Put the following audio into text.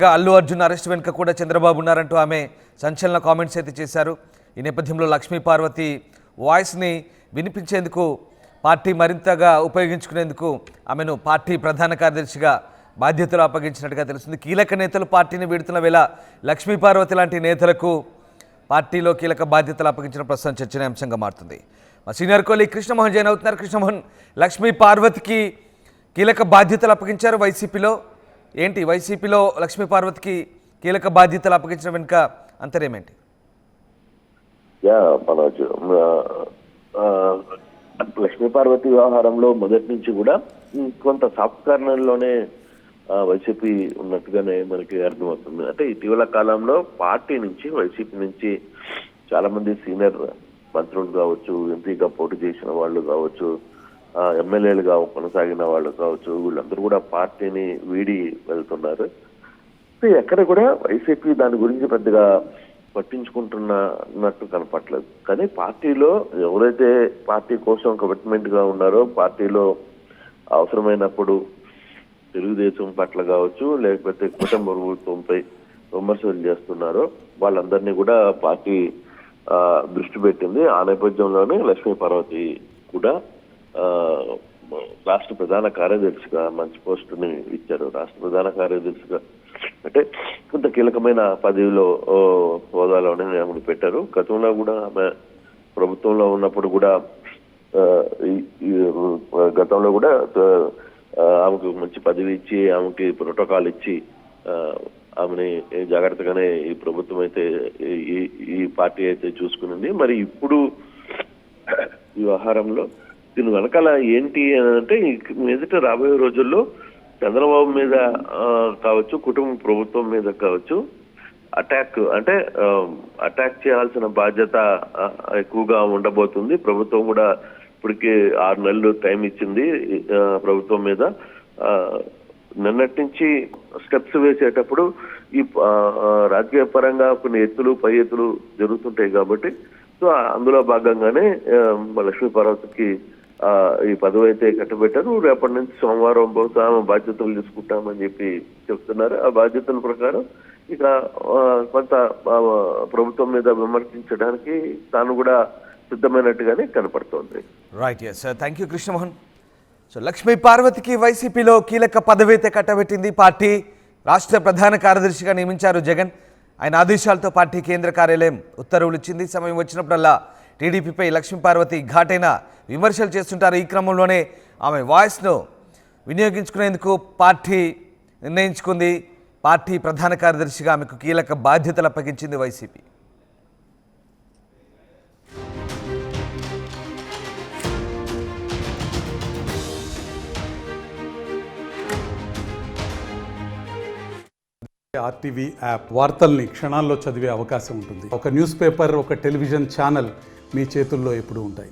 Allu Arjun arrest వెనుక కూడా చంద్రబాబు ఉన్నారంటూ ఆమె సంచలన కామెంట్స్ అయితే చేశారు. ఈ నేపథ్యంలో లక్ష్మీ పార్వతి వాయిస్ని వినిపించేందుకు పార్టీ మరింతగా ఉపయోగించుకునేందుకు ఆమెను పార్టీ ప్రధాన కార్యదర్శిగా బాధ్యతలు అప్పగించినట్టుగా తెలుస్తుంది. కీలక నేతలు పార్టీని వీడుతున్న వేళ లక్ష్మీ పార్వతి లాంటి నేతలకు పార్టీలో కీలక బాధ్యతలు అప్పగించిన ప్రస్తుతం చర్చనీయాంశంగా మారుతుంది. మా సీనియర్ కోలీగ్ కృష్ణమోహన్ జైన్ అవుతున్నారు. కృష్ణమోహన్, లక్ష్మీ పార్వతికి కీలక బాధ్యతలు అప్పగించారు వైసీపీలో. ఏంటి వైసీపీలో లక్ష్మీ పార్వతికి కీలక బాధ్యతలు అప్పగించడం వెనుక అంతరేమేంటి? లక్ష్మీ పార్వతి వ్యవహారంలో మొదటి నుంచి కూడా కొంత సాఫ్ట్ కార్నర్లోనే వైసీపీ ఉన్నట్టుగానే మనకి అర్థమవుతుంది. అంటే ఇటీవల కాలంలో పార్టీ నుంచి వైసీపీ నుంచి చాలా మంది సీనియర్ మంత్రులు కావచ్చు, ఎంపీగా పోటీ చేసిన వాళ్ళు కావచ్చు, ఎమ్మెల్యేలుగా కొనసాగిన వాళ్ళు కావచ్చు, వీళ్ళందరూ కూడా పార్టీని వీడి వెళ్తున్నారు. ఎక్కడ కూడా వైసీపీ దాని గురించి పెద్దగా పట్టించుకుంటున్నట్టు కనపట్లేదు. కానీ పార్టీలో ఎవరైతే పార్టీ కోసం కమిట్మెంట్ గా ఉన్నారో, పార్టీలో అవసరమైనప్పుడు తెలుగుదేశం పట్ల కావచ్చు, లేకపోతే కుటుంబ ప్రభుత్వంపై విమర్శలు చేస్తున్నారో వాళ్ళందరినీ కూడా పార్టీ దృష్టి పెట్టింది. ఆ నేపథ్యంలోనే లక్ష్మీ పార్వతి కూడా రాష్ట్ర ప్రధాన కార్యదర్శిగా మంచి పోస్టుని ఇచ్చారు. రాష్ట్ర ప్రధాన కార్యదర్శిగా అంటే కొంత కీలకమైన పదవిలో హోదాలోనే ఆమెను పెట్టారు. గతంలో కూడా ఆమె ప్రభుత్వంలో ఉన్నప్పుడు కూడా గతంలో కూడా ఆమెకు మంచి పదవి ఇచ్చి, ఆమెకి ప్రోటోకాల్ ఇచ్చి ఆమెని జాగ్రత్తగానే ఈ ప్రభుత్వం అయితే ఈ పార్టీ అయితే చూసుకునింది. మరి ఇప్పుడు ఈ వ్యవహారంలో దీని వెనకాల ఏంటి అని అంటే, మీదట రాబోయే రోజుల్లో చంద్రబాబు మీద కావచ్చు, కుటుంబ ప్రభుత్వం మీద కావచ్చు అటాక్ చేయాల్సిన బాధ్యత ఎక్కువగా ఉండబోతుంది. ప్రభుత్వం కూడా ఇప్పటికే 6 నెలలు టైం ఇచ్చింది ప్రభుత్వం మీద. నిన్నటి నుంచి స్టెప్స్ వేసేటప్పుడు ఈ రాజకీయ పరంగా కొన్ని ఎత్తులు పై ఎత్తులు జరుగుతుంటాయి కాబట్టి, సో అందులో భాగంగానే లక్ష్మీ పార్వతికి ఈ పదవి అయితే కట్టబెట్టారు. రేపటి నుంచి సోమవారం బహుశా బాధ్యతలు తీసుకుంటామని చెప్పి చెప్తున్నారు. ఆ బాధ్యతల ప్రకారం ఇక కొంత ప్రభుత్వం మీద విమర్శించడానికి తాను కూడా సిద్ధమైనట్టుగానే కనపడుతోంది. Right, yes, thank you Krishnamohan. So Lakshmi పార్వతికి వైసీపీలో కీలక పదవి అయితే కట్టబెట్టింది పార్టీ. రాష్ట్ర ప్రధాన కార్యదర్శిగా నియమించారు జగన్. ఆయన ఆదేశాలతో పార్టీ కేంద్ర కార్యాలయం ఉత్తర్వులు ఇచ్చింది. సమయం వచ్చినప్పుడల్లా టీడీపీపై లక్ష్మీ పార్వతి ఘాటైన విమర్శలు చేస్తుంటారు. ఈ క్రమంలోనే ఆమె వాయిస్ను వినియోగించుకునేందుకు పార్టీ నిర్ణయించుకుంది. పార్టీ ప్రధాన కార్యదర్శిగా ఆమెకు కీలక బాధ్యతలు అప్పగించింది వైసీపీ. ఆర్టీవీ యాప్ వార్తల్ని క్షణాల్లో చదివే అవకాశం ఉంటుంది. ఒక న్యూస్ పేపర్, ఒక టెలివిజన్ ఛానల్ మీ చేతుల్లో ఎప్పుడూ ఉంటాయి.